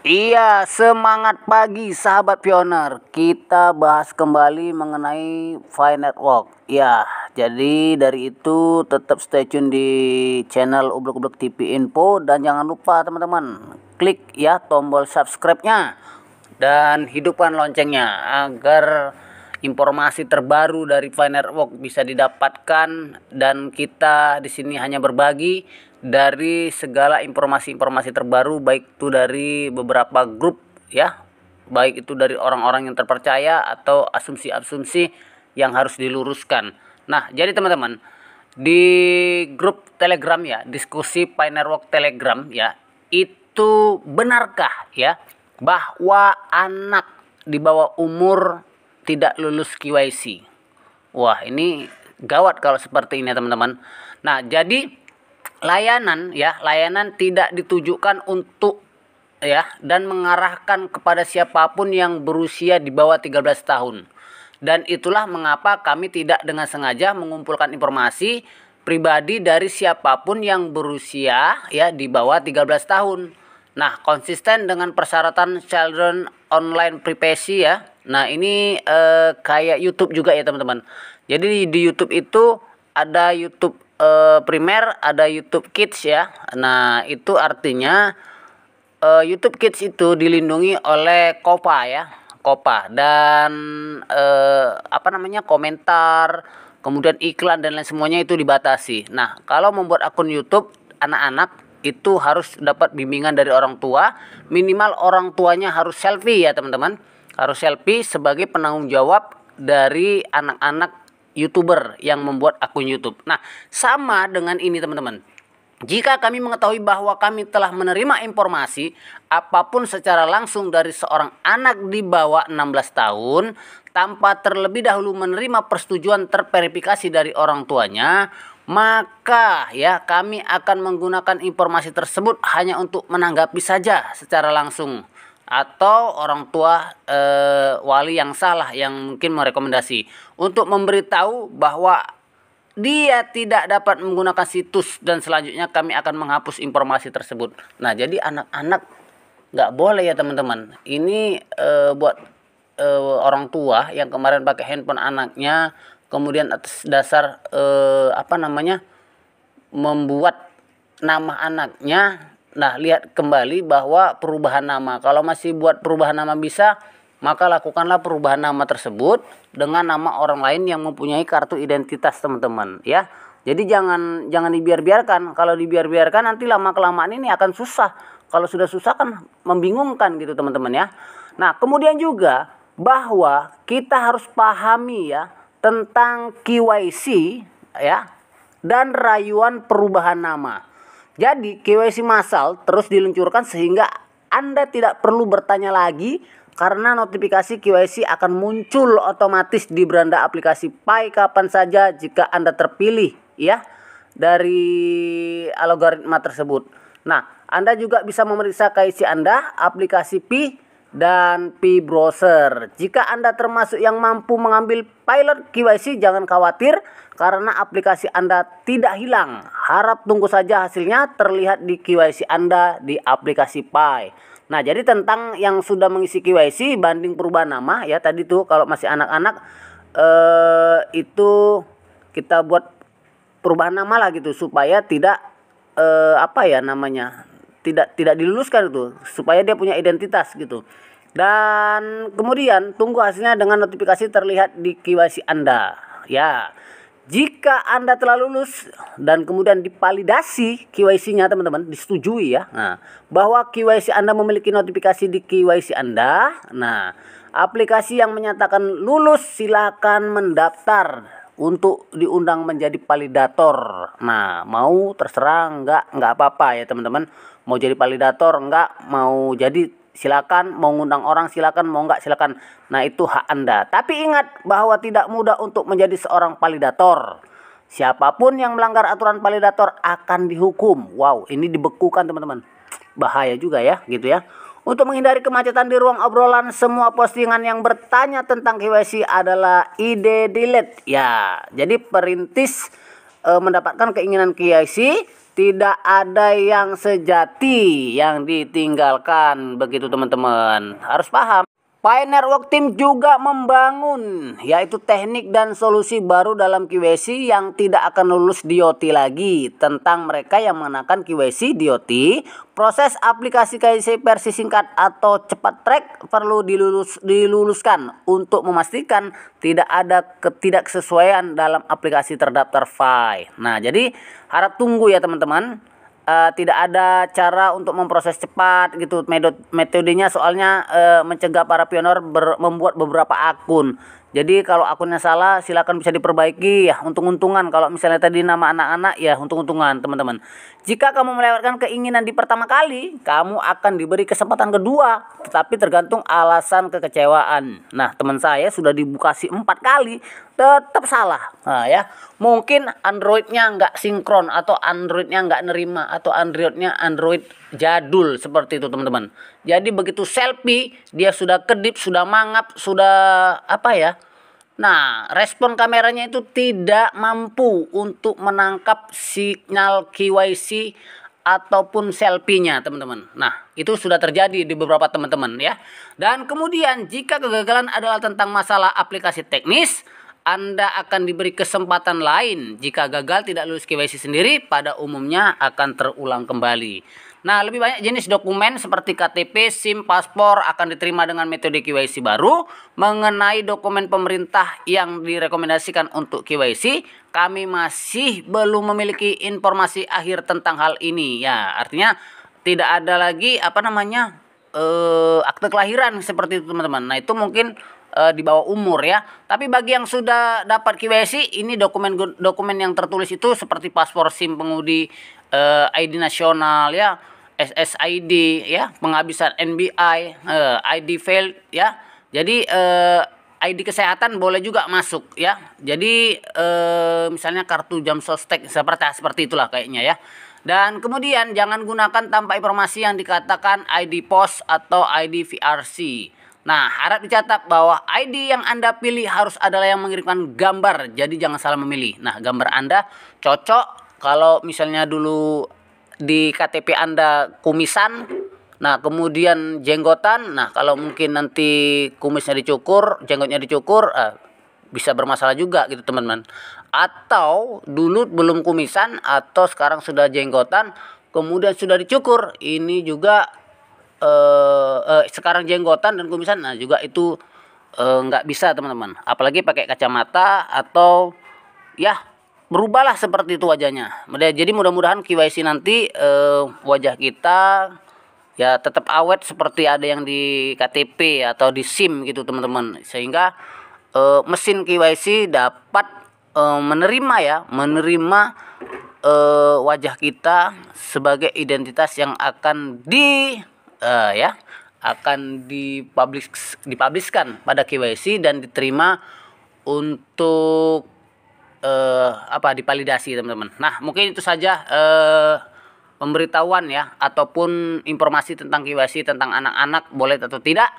Iya, semangat pagi sahabat pioner. Kita bahas kembali mengenai Fi Network. Ya, jadi dari itu tetap stay tune di channel Ublek-Ublek TV Info dan jangan lupa teman-teman klik ya tombol subscribe-nya dan hidupkan loncengnya agar informasi terbaru dari Fi Network bisa didapatkan, dan kita di sini hanya berbagi dari segala informasi-informasi terbaru, baik itu dari beberapa grup ya, baik itu dari orang-orang yang terpercaya atau asumsi-asumsi yang harus diluruskan. Nah, jadi teman-teman, di grup Telegram ya, diskusi Fi Network Telegram ya, itu benarkah ya bahwa anak di bawah umur tidak lulus KYC? Wah, ini gawat kalau seperti ini teman-teman. Nah, jadi layanan tidak ditujukan untuk ya dan mengarahkan kepada siapapun yang berusia di bawah 13 tahun. Dan itulah mengapa kami tidak dengan sengaja mengumpulkan informasi pribadi dari siapapun yang berusia ya di bawah 13 tahun. Nah, konsisten dengan persyaratan Children Online Privacy ya. Nah, ini kayak YouTube juga ya teman-teman. Jadi di YouTube itu ada YouTube primer, ada YouTube Kids ya. Nah, itu artinya YouTube Kids itu dilindungi oleh KOPA ya. KOPA dan komentar, kemudian iklan dan lain semuanya itu dibatasi. Nah, kalau membuat akun YouTube anak-anak itu harus dapat bimbingan dari orang tua, minimal orang tuanya harus selfie ya teman-teman, harus selfie sebagai penanggung jawab dari anak-anak YouTuber yang membuat akun YouTube. Nah, sama dengan ini teman-teman. Jika kami mengetahui bahwa kami telah menerima informasi apapun secara langsung dari seorang anak di bawah 16 tahun tanpa terlebih dahulu menerima persetujuan terverifikasi dari orang tuanya, maka ya kami akan menggunakan informasi tersebut hanya untuk menanggapi saja secara langsung, atau orang tua wali yang salah yang mungkin merekomendasi untuk memberitahu bahwa dia tidak dapat menggunakan situs, dan selanjutnya kami akan menghapus informasi tersebut. Nah, jadi anak-anak nggak boleh ya teman-teman. Ini buat orang tua yang kemarin pakai handphone anaknya, kemudian atas dasar membuat nama anaknya. Nah, lihat kembali bahwa perubahan nama, kalau masih buat perubahan nama bisa, maka lakukanlah perubahan nama tersebut dengan nama orang lain yang mempunyai kartu identitas teman-teman ya. Jadi jangan dibiarkan. Kalau dibiarkan nanti lama-kelamaan ini akan susah. Kalau sudah susah kan membingungkan gitu teman-teman ya. Nah, kemudian juga bahwa kita harus pahami ya tentang KYC ya dan rayuan perubahan nama. Jadi KYC massal terus diluncurkan sehingga Anda tidak perlu bertanya lagi, karena notifikasi KYC akan muncul otomatis di beranda aplikasi Pi kapan saja jika Anda terpilih ya dari algoritma tersebut. Nah, Anda juga bisa memeriksa KYC Anda, aplikasi Pi dan Pi Browser. Jika Anda termasuk yang mampu mengambil pilot KYC, jangan khawatir karena aplikasi Anda tidak hilang. Harap tunggu saja hasilnya terlihat di KYC Anda di aplikasi Pi. Nah, jadi tentang yang sudah mengisi KYC banding perubahan nama ya tadi tuh, kalau masih anak-anak itu kita buat perubahan nama lah gitu supaya tidak tidak diluluskan itu, supaya dia punya identitas gitu. Dan kemudian tunggu hasilnya dengan notifikasi terlihat di KYC Anda ya. Jika Anda telah lulus dan kemudian divalidasi KYC-nya teman-teman, disetujui ya. Nah, bahwa KYC Anda memiliki notifikasi di KYC Anda. Nah, aplikasi yang menyatakan lulus silakan mendaftar untuk diundang menjadi validator. Nah, mau terserah enggak apa-apa ya teman-teman. Mau jadi validator enggak, mau jadi silakan, mau ngundang orang silakan, mau enggak silakan. Nah, itu hak Anda. Tapi ingat bahwa tidak mudah untuk menjadi seorang validator. Siapapun yang melanggar aturan validator akan dihukum. Wow, ini dibekukan teman-teman. Bahaya juga ya, gitu ya. Untuk menghindari kemacetan di ruang obrolan, semua postingan yang bertanya tentang KYC adalah ide delete. Ya, jadi perintis mendapatkan keinginan KYC, Tidak ada yang sejati yang ditinggalkan, begitu teman-teman. Harus paham. Pi Network Team juga membangun yaitu teknik dan solusi baru dalam QAC yang tidak akan lulus DOT lagi. Tentang mereka yang mengenakan QAC DOT, proses aplikasi QAC versi singkat atau cepat track perlu diluluskan untuk memastikan tidak ada ketidaksesuaian dalam aplikasi terdaftar Pi. Nah, jadi harap tunggu ya teman-teman. Tidak ada cara untuk memproses cepat gitu metodenya, soalnya mencegah para pionir membuat beberapa akun. Jadi kalau akunnya salah silakan bisa diperbaiki ya, untung-untungan. Kalau misalnya tadi nama anak-anak ya untung-untungan teman-teman. Jika kamu melewatkan keinginan di pertama kali, kamu akan diberi kesempatan kedua, tetapi tergantung alasan kekecewaan. Nah, teman saya sudah dibukasi 4 kali tetap salah. Nah ya, mungkin Androidnya nggak sinkron, atau Androidnya nggak nerima, atau Androidnya Android jadul seperti itu teman-teman. Jadi begitu selfie dia sudah kedip, sudah mangap, sudah apa ya. Nah, respon kameranya itu tidak mampu untuk menangkap sinyal KYC ataupun selfie-nya teman-teman. Nah, itu sudah terjadi di beberapa teman-teman ya. Dan kemudian jika kegagalan adalah tentang masalah aplikasi teknis, Anda akan diberi kesempatan lain. Jika gagal tidak lulus KYC sendiri, pada umumnya akan terulang kembali. Nah, lebih banyak jenis dokumen seperti KTP, SIM, paspor akan diterima dengan metode KYC baru. Mengenai dokumen pemerintah yang direkomendasikan untuk KYC, kami masih belum memiliki informasi akhir tentang hal ini. Ya, artinya tidak ada lagi akte kelahiran seperti itu teman-teman. Nah, itu mungkin di bawah umur ya. Tapi bagi yang sudah dapat KYC, ini dokumen yang tertulis itu seperti paspor, SIM pengemudi, ID nasional ya, SSID ya, penghabisan NBI, ID failed ya. Jadi ID kesehatan boleh juga masuk ya. Jadi misalnya kartu jam sostek seperti itulah kayaknya ya. Dan kemudian jangan gunakan tanpa informasi yang dikatakan ID POS atau ID VRC. Nah, harap dicatat bahwa ID yang Anda pilih harus adalah yang mengirimkan gambar. Jadi jangan salah memilih. Nah, gambar Anda cocok kalau misalnya dulu di KTP Anda kumisan, nah kemudian jenggotan. Nah, kalau mungkin nanti kumisnya dicukur, jenggotnya dicukur, bisa bermasalah juga gitu teman-teman. Atau dulu belum kumisan atau sekarang sudah jenggotan kemudian sudah dicukur, ini juga sekarang jenggotan dan kumisan, nah juga itu nggak bisa teman-teman. Apalagi pakai kacamata atau ya berubahlah seperti itu wajahnya. Jadi mudah-mudahan KYC nanti wajah kita ya tetap awet seperti ada yang di KTP atau di SIM gitu teman-teman, sehingga mesin KYC dapat menerima wajah kita sebagai identitas yang akan dipublishkan pada KYC dan diterima untuk divalidasi teman-teman. Nah, mungkin itu saja pemberitahuan ya, ataupun informasi tentang KYC tentang anak-anak boleh atau tidak.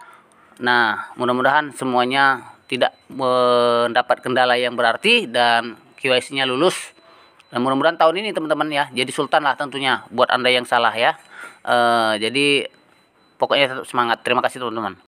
Nah, mudah-mudahan semuanya tidak mendapat kendala yang berarti dan KYC-nya lulus. Dan mudah-mudahan tahun ini teman-teman ya jadi sultan lah tentunya buat Anda yang salah ya. Jadi pokoknya tetap semangat. Terima kasih teman-teman.